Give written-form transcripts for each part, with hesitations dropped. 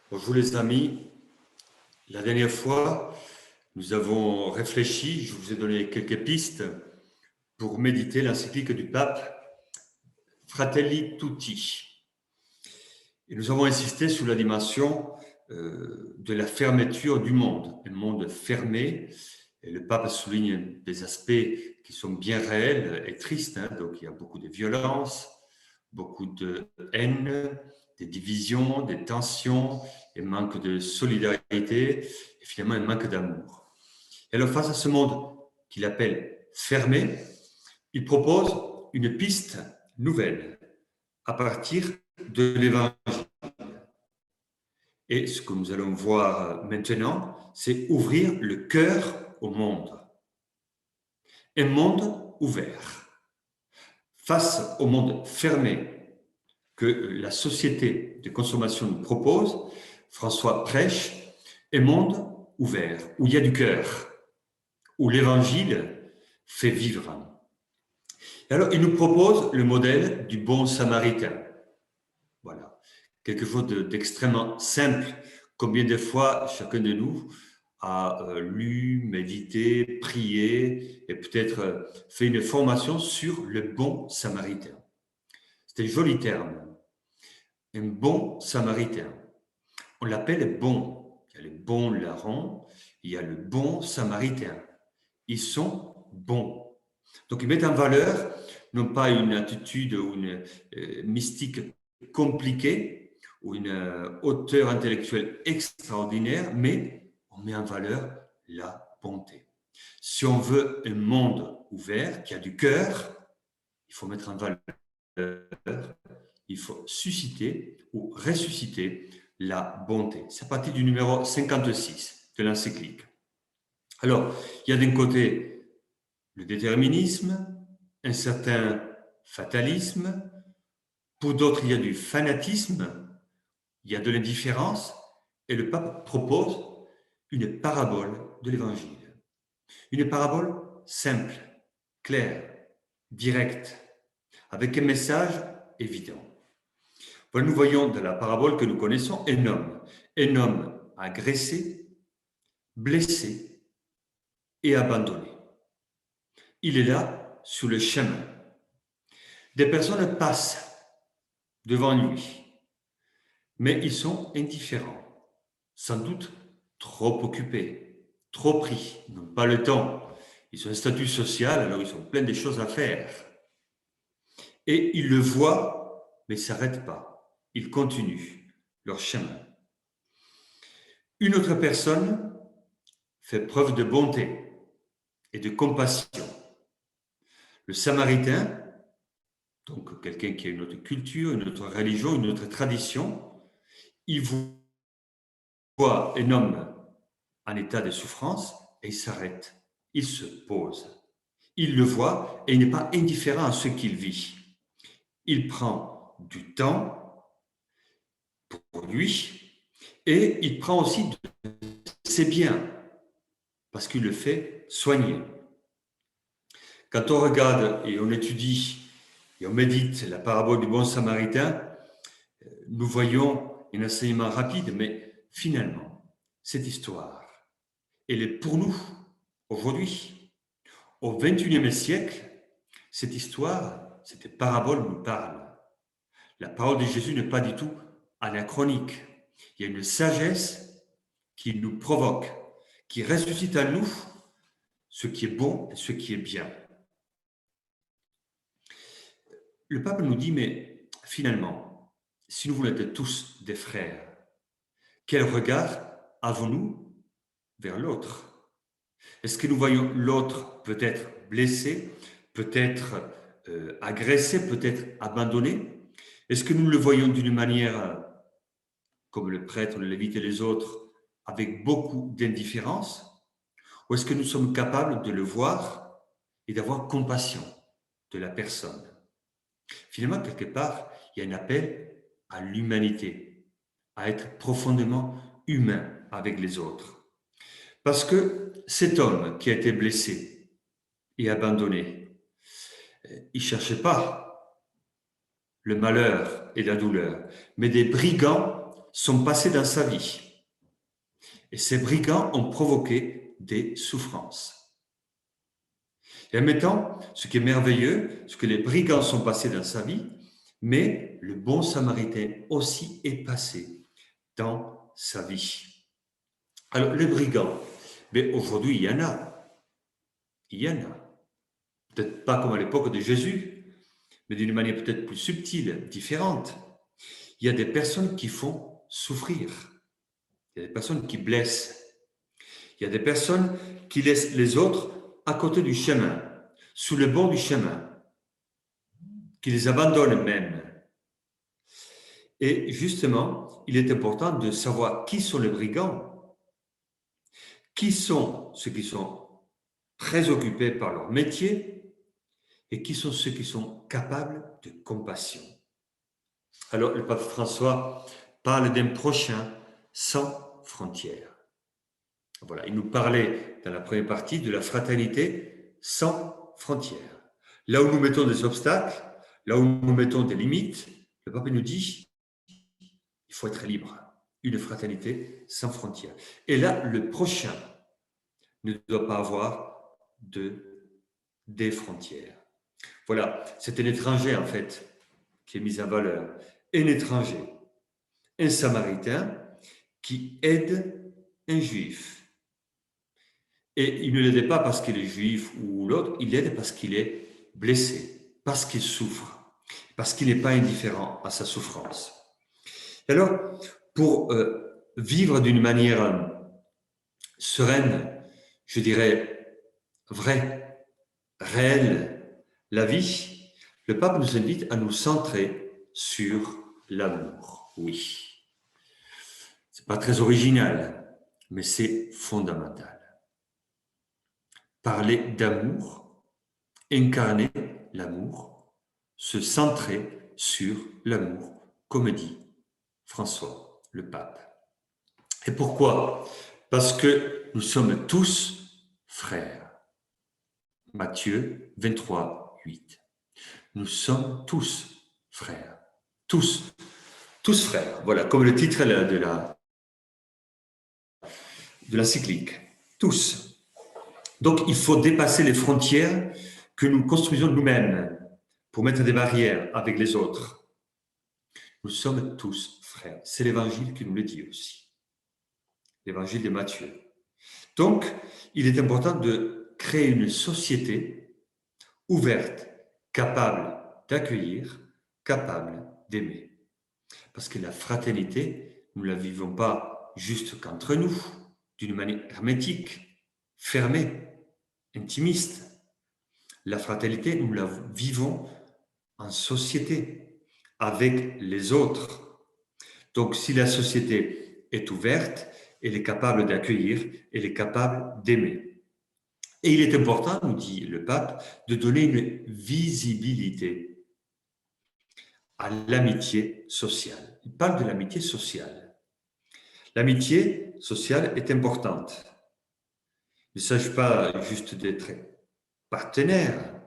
Bonjour les amis, la dernière fois, nous avons réfléchi, je vous ai donné quelques pistes pour méditer l'encyclique du pape Fratelli Tutti. Et nous avons insisté sur la dimension de la fermeture du monde, un monde fermé. Et le pape souligne des aspects qui sont bien réels et tristes. Donc il y a beaucoup de violence, beaucoup de haine, des divisions, des tensions, un manque de solidarité et finalement un manque d'amour. Et alors face à ce monde qu'il appelle fermé, il propose une piste nouvelle à partir de l'évangile. Et ce que nous allons voir maintenant, c'est ouvrir le cœur au monde. Un monde ouvert. Face au monde fermé que la société de consommation nous propose, François prêche un monde ouvert, où il y a du cœur, où l'évangile fait vivre. Et alors, il nous propose le modèle du bon samaritain. Voilà, quelque chose d'extrêmement simple. Combien de fois chacun de nous a lu, médité, prié et peut-être fait une formation sur le bon samaritain. C'est un joli terme. Un bon samaritain. On l'appelle bon. Il y a le bon larron, il y a le bon samaritain. Ils sont bons. Donc, ils mettent en valeur non pas une attitude ou une mystique compliquée ou une hauteur intellectuelle extraordinaire, mais on met en valeur la bonté. Si on veut un monde ouvert, qui a du cœur, il faut mettre en valeur, il faut susciter ou ressusciter la bonté. C'est à partir du numéro 56 de l'encyclique. Alors, il y a d'un côté le déterminisme, un certain fatalisme, pour d'autres il y a du fanatisme, il y a de l'indifférence, et le pape propose une parabole de l'évangile. Une parabole simple, claire, directe, avec un message évident. Voilà, nous voyons dans la parabole que nous connaissons un homme agressé, blessé et abandonné. Il est là sur le chemin. Des personnes passent devant lui, mais ils sont indifférents, sans doute trop occupés, trop pris, ils n'ont pas le temps. Ils ont un statut social, alors ils ont plein de choses à faire. Et ils le voient, mais ne s'arrêtent pas. Ils continuent leur chemin. Une autre personne fait preuve de bonté et de compassion. Le Samaritain, donc quelqu'un qui a une autre culture, une autre religion, une autre tradition, il voit un homme en état de souffrance et il s'arrête, il se pose. Il le voit et il n'est pas indifférent à ce qu'il vit. Il prend du temps pour lui et il prend aussi de ses biens parce qu'il le fait soigner. Quand on regarde et on étudie et on médite la parabole du bon samaritain, nous voyons un enseignement rapide, mais finalement, cette histoire, elle est pour nous, aujourd'hui, au XXIe siècle, cette histoire, cette parabole nous parle. La parole de Jésus n'est pas du tout anachronique. Il y a une sagesse qui nous provoque, qui ressuscite en nous ce qui est bon et ce qui est bien. Le pape nous dit, mais finalement, si nous voulons être tous des frères, quel regard avons-nous vers l'autre? Est-ce que nous voyons l'autre peut-être blessé, peut-être agressé, peut-être abandonné? Est-ce que nous le voyons d'une manière, comme le prêtre, le lévite et les autres, avec beaucoup d'indifférence? Ou est-ce que nous sommes capables de le voir et d'avoir compassion de la personne? Finalement, quelque part, il y a un appel à l'humanité, à être profondément humain avec les autres. Parce que cet homme qui a été blessé et abandonné, il ne cherchait pas le malheur et la douleur, mais des brigands sont passés dans sa vie. Et ces brigands ont provoqué des souffrances. Et en même temps, ce qui est merveilleux, c'est que les brigands sont passés dans sa vie, mais le bon samaritain aussi est passé dans sa vie. Alors, les brigands, mais aujourd'hui, il y en a. Il y en a. Peut-être pas comme à l'époque de Jésus, mais d'une manière peut-être plus subtile, différente. Il y a des personnes qui font souffrir. Il y a des personnes qui blessent. Il y a des personnes qui laissent les autres à côté du chemin, sous le bord du chemin, qui les abandonnent même. Et justement, il est important de savoir qui sont les brigands, qui sont ceux qui sont très occupés par leur métier et qui sont ceux qui sont capables de compassion. Alors, le pape François parle d'un prochain sans frontières. Voilà, il nous parlait dans la première partie de la fraternité sans frontières. Là où nous mettons des obstacles, là où nous mettons des limites, le pape nous dit il faut être libre. Une fraternité sans frontières. Et là, le prochain ne doit pas avoir des frontières. Voilà, c'est un étranger en fait qui est mis en valeur. Un étranger, un samaritain qui aide un juif. Et il ne l'aide pas parce qu'il est juif ou l'autre, il l'aide parce qu'il est blessé, parce qu'il souffre, parce qu'il n'est pas indifférent à sa souffrance. Alors, pour vivre d'une manière sereine, je dirais vraie, réelle, la vie, le pape nous invite à nous centrer sur l'amour. Oui. C'est pas très original, mais c'est fondamental. Parler d'amour, incarner l'amour, se centrer sur l'amour, comme dit François, le pape. Et pourquoi? Parce que nous sommes tous frères. Matthieu 23, 8. Nous sommes tous frères. Tous frères. Voilà, comme le titre de la cyclique. Tous. Donc, il faut dépasser les frontières que nous construisons nous-mêmes pour mettre des barrières avec les autres. Nous sommes tous frères. C'est l'Évangile qui nous le dit aussi. L'Évangile de Matthieu. Donc, il est important de créer une société ouverte, capable d'accueillir, capable d'aimer. Parce que la fraternité, nous ne la vivons pas juste qu'entre nous, d'une manière hermétique, fermée, intimiste. La fraternité, nous la vivons en société, avec les autres. Donc, si la société est ouverte, elle est capable d'accueillir, elle est capable d'aimer. Et il est important, nous dit le pape, de donner une visibilité à l'amitié sociale. Il parle de l'amitié sociale. L'amitié sociale est importante. Il ne s'agit pas juste d'être partenaire,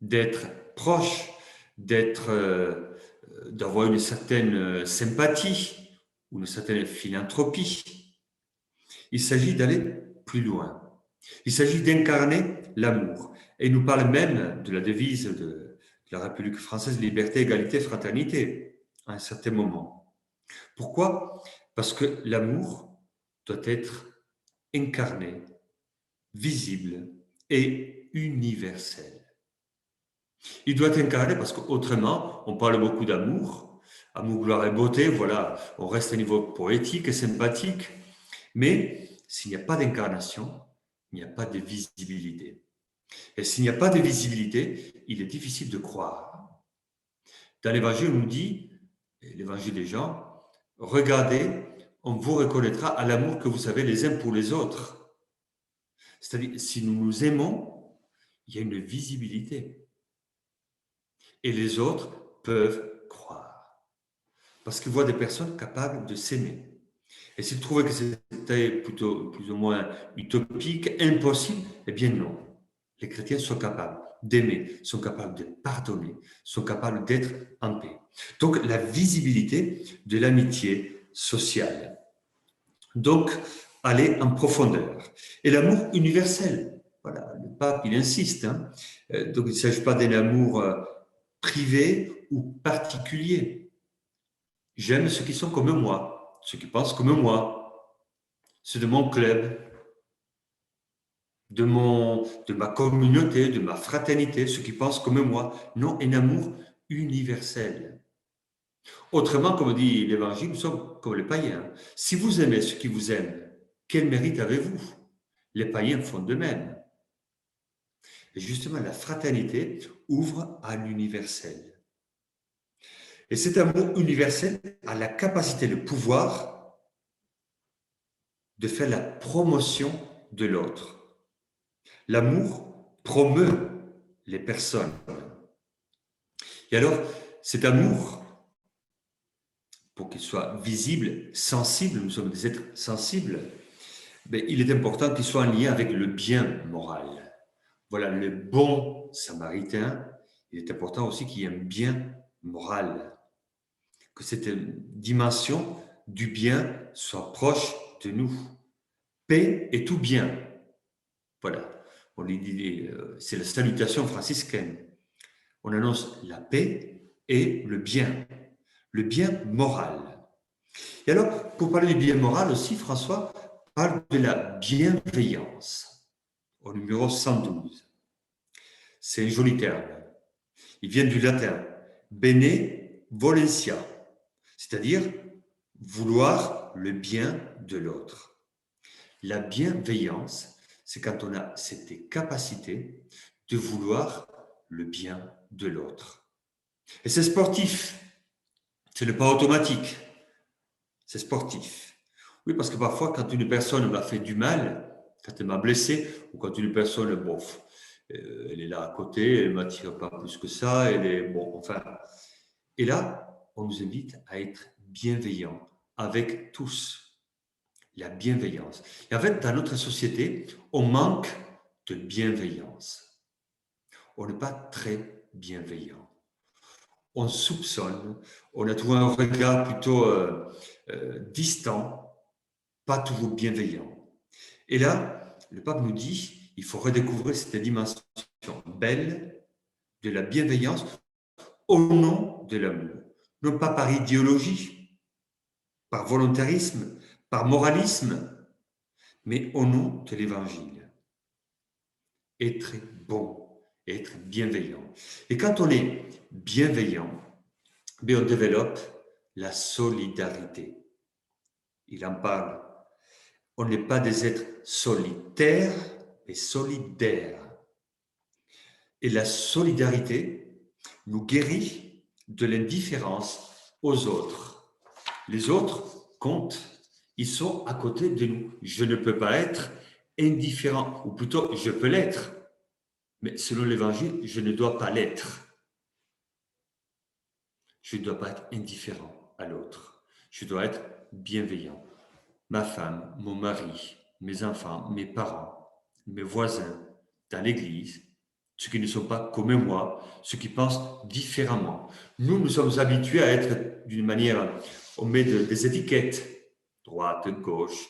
d'être proche, d'avoir une certaine sympathie ou une certaine philanthropie. Il s'agit d'aller plus loin. Il s'agit d'incarner l'amour. Et il nous parle même de la devise de la République française, liberté, égalité, fraternité, à un certain moment. Pourquoi? Parce que l'amour doit être incarné, visible et universel. Il doit être incarné parce qu'autrement, on parle beaucoup d'amour, amour, gloire et beauté, voilà, on reste à un niveau poétique et sympathique, mais s'il n'y a pas d'incarnation, il n'y a pas de visibilité. Et s'il n'y a pas de visibilité, il est difficile de croire. Dans l'Évangile, on nous dit, l'Évangile des Jean, regardez, on vous reconnaîtra à l'amour que vous avez les uns pour les autres. C'est-à-dire, si nous nous aimons, il y a une visibilité. Et les autres peuvent croire. Parce qu'ils voient des personnes capables de s'aimer. Et s'ils trouvaient que c'était plutôt plus ou moins utopique, impossible, eh bien non. Les chrétiens sont capables d'aimer, sont capables de pardonner, sont capables d'être en paix. Donc la visibilité de l'amitié social. Donc, aller en profondeur. Et l'amour universel. Voilà, le pape, il insiste. Hein. Donc, il ne s'agit pas d'un amour privé ou particulier. J'aime ceux qui sont comme moi, ceux qui pensent comme moi, ceux de mon club, de ma communauté, de ma fraternité, ceux qui pensent comme moi. Non, un amour universel. Autrement, comme dit l'Évangile, nous sommes comme les païens. Si vous aimez ceux qui vous aiment, quel mérite avez-vous? Les païens font de même. Et justement, la fraternité ouvre à l'universel. Et cet amour universel a la capacité, le pouvoir de faire la promotion de l'autre. L'amour promeut les personnes. Et alors, cet amour, pour qu'il soit visible, sensible, nous sommes des êtres sensibles, mais il est important qu'il soit en lien avec le bien moral. Voilà, le bon samaritain, il est important aussi qu'il y ait un bien moral, que cette dimension du bien soit proche de nous. Paix et tout bien. Voilà, c'est la salutation franciscaine. On annonce la paix et le bien moral. Et alors, pour parler du bien moral aussi, François parle de la bienveillance, au numéro 112. C'est un joli terme. Il vient du latin benevolentia, c'est-à-dire vouloir le bien de l'autre. La bienveillance, c'est quand on a cette capacité de vouloir le bien de l'autre. Et c'est sportif, c'est le pas automatique, c'est sportif. Oui, parce que parfois, quand une personne m'a fait du mal, quand elle m'a blessé, ou quand une personne, bof, elle est là à côté, elle ne m'attire pas plus que ça, elle est, bon, enfin. Et là, on nous invite à être bienveillants avec tous. La bienveillance. Et en fait, dans notre société, on manque de bienveillance. On n'est pas très bienveillant. On soupçonne, on a trouvé un regard plutôt distant, pas toujours bienveillant. Et là, le pape nous dit, il faut redécouvrir cette dimension belle de la bienveillance au nom de l'amour. Non pas par idéologie, par volontarisme, par moralisme, mais au nom de l'Évangile. Être bon, être bienveillant. Et quand on est bienveillant, on développe la solidarité. Il en parle. On n'est pas des êtres solitaires, mais solidaires. Et la solidarité nous guérit de l'indifférence aux autres. Les autres comptent. Ils sont à côté de nous. Je ne peux pas être indifférent, ou plutôt, je peux l'être. Mais selon l'Évangile, je ne dois pas l'être. Je ne dois pas être indifférent à l'autre. Je dois être bienveillant. Ma femme, mon mari, mes enfants, mes parents, mes voisins, dans l'église, ceux qui ne sont pas comme moi, ceux qui pensent différemment. Nous sommes habitués à être d'une manière, on met des étiquettes, droite, gauche,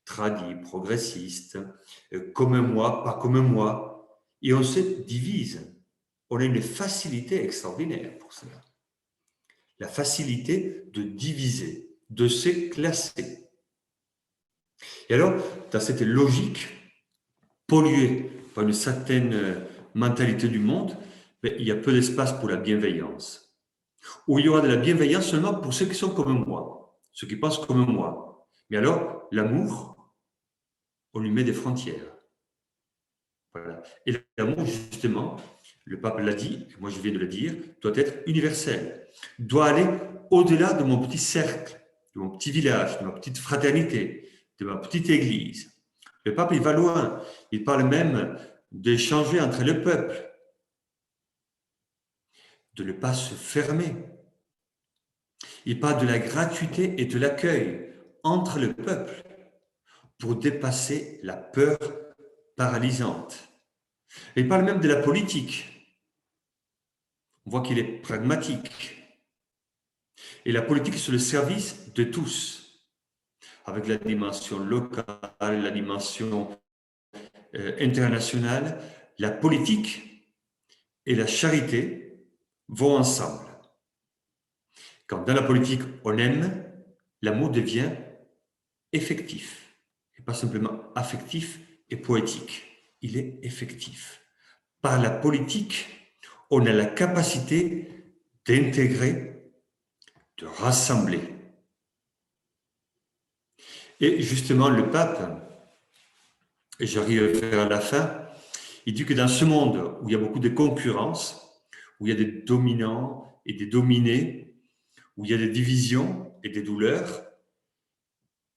tradit, progressiste, comme moi, pas comme moi, et on se divise. On a une facilité extraordinaire pour cela. La facilité de diviser, de se classer. Et alors, dans cette logique polluée par une certaine mentalité du monde, il y a peu d'espace pour la bienveillance. Ou il y aura de la bienveillance seulement pour ceux qui sont comme moi, ceux qui pensent comme moi. Mais alors, l'amour, on lui met des frontières. Voilà. Et l'amour, justement, le pape l'a dit, moi je viens de le dire, doit être universel, doit aller au-delà de mon petit cercle, de mon petit village, de ma petite fraternité, de ma petite église. Le pape, il va loin. Il parle même d'échanger entre le peuple, de ne pas se fermer. Il parle de la gratuité et de l'accueil entre le peuple pour dépasser la peur paralysante. Et il parle même de la politique. On voit qu'il est pragmatique. Et la politique, c'est le service de tous. avec la dimension locale, la dimension internationale. La politique et la charité vont ensemble. Quand dans la politique on aime, l'amour devient effectif, et pas simplement affectif et poétique. Il est effectif. Par la politique, on a la capacité d'intégrer, de rassembler. Et justement, le pape, et j'arrive vers la fin, il dit que dans ce monde où il y a beaucoup de concurrence, où il y a des dominants et des dominés, où il y a des divisions et des douleurs,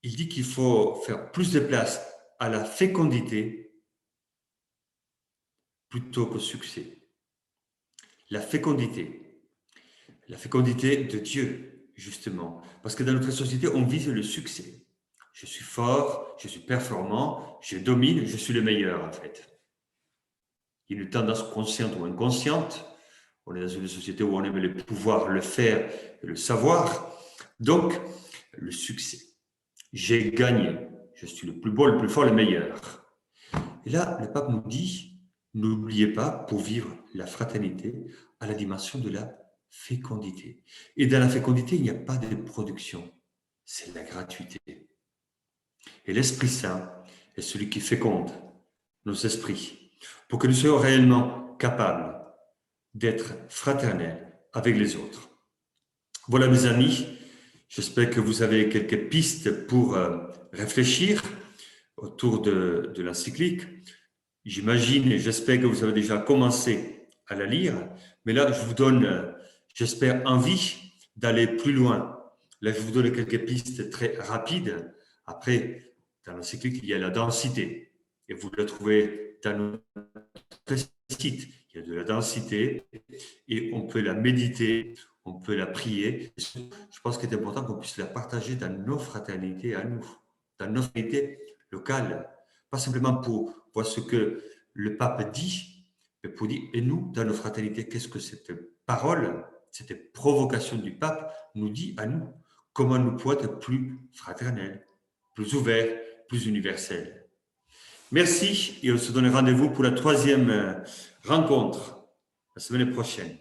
il dit qu'il faut faire plus de place à la fécondité plutôt qu'au succès. La fécondité de Dieu, justement. Parce que dans notre société, on vise le succès. Je suis fort, je suis performant, je domine, je suis le meilleur, en fait. Il y a une tendance consciente ou inconsciente. On est dans une société où on aime le pouvoir, le faire et le savoir. Donc, le succès. J'ai gagné. Je suis le plus beau, le plus fort, le meilleur. Et là, le pape nous dit, n'oubliez pas, pour vivre la fraternité, à la dimension de la fécondité. Et dans la fécondité, il n'y a pas de production. C'est la gratuité. Et l'Esprit Saint est celui qui féconde nos esprits pour que nous soyons réellement capables d'être fraternels avec les autres. Voilà, mes amis, j'espère que vous avez quelques pistes pour réfléchir autour de l'encyclique. J'imagine et j'espère que vous avez déjà commencé à la lire, mais là, je vous donne, j'espère, envie d'aller plus loin. Là, je vous donne quelques pistes très rapides. Après, dans l'encyclique, il y a la densité, et vous la trouvez dans notre site. Il y a de la densité, et on peut la méditer, on peut la prier. Je pense qu'il est important qu'on puisse la partager dans nos fraternités à nous, dans nos fraternités locales. Pas simplement pour voir ce que le pape dit, mais pour dire, et nous, dans nos fraternités, qu'est-ce que cette parole, cette provocation du pape nous dit à nous? Comment nous pouvons être plus fraternels, plus ouverts, plus universels? Merci et on se donne rendez-vous pour la 3e rencontre la semaine prochaine.